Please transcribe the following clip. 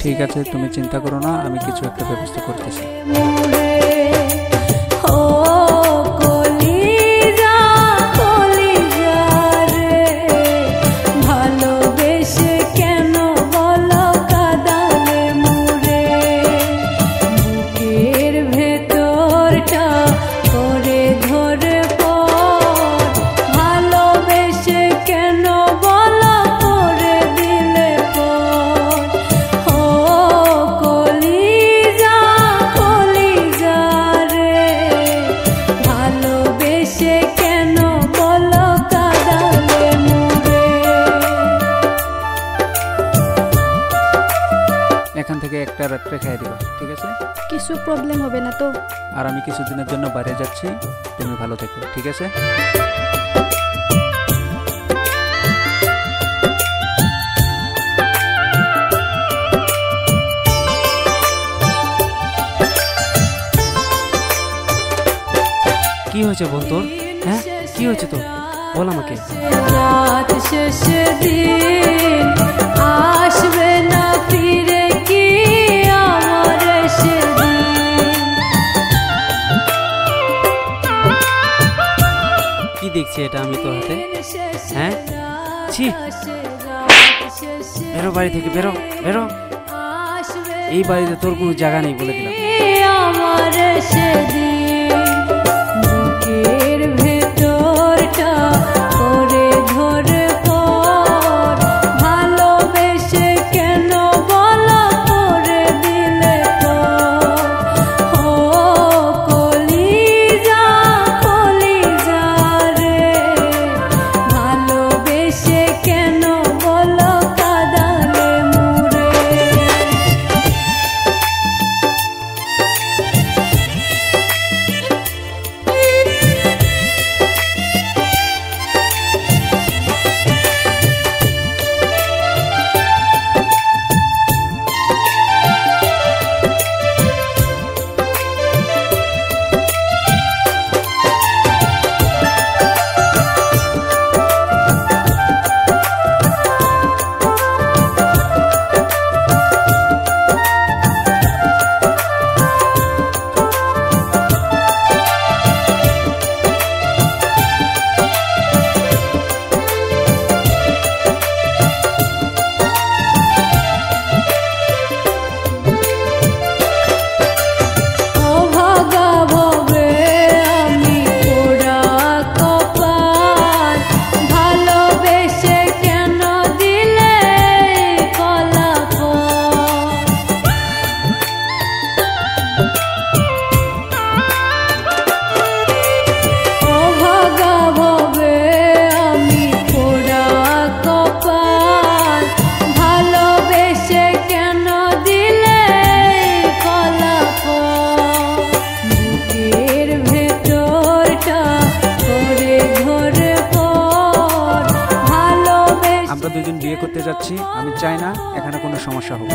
ঠিক আছে, তুমি চিন্তা করো না, আমি কিছু একটা ব্যবস্থা করতেছি। এখান থেকে একটা রাত্রে খাই দিবা, ঠিক আছে? কিছু প্রবলেম হবে না তো? আর আমি কিছুদিনের জন্য বাইরে যাচ্ছি, তুমি ভালো থেকো, ঠিক আছে? কি হয়েছে বল তোর? হ্যাঁ, কি হয়েছে তোর? বল আমাকে। আসবে না ফিরে কি আমার সেদিন। কি দেখছি এটা আমি তোর হাতে? হ্যাঁ, ছি, বেরো বাড়ি থেকে, বেরো বেরো, এই বাড়িতে তোর কোনো জায়গা নেই বলে দিলাম। আমার সেদিন বুকের ভেতরটা করে ধরে পর, ভালোবেসে কেন বলা করে দিলে পর। ও কলিজা কলিজা রে, ভালোবেসে কেন বলো কাঁদালে মুরে। আমরা দুজন বিয়ে করতে যাচ্ছি, আমি চাই না এখানে কোনো সমস্যা হোক।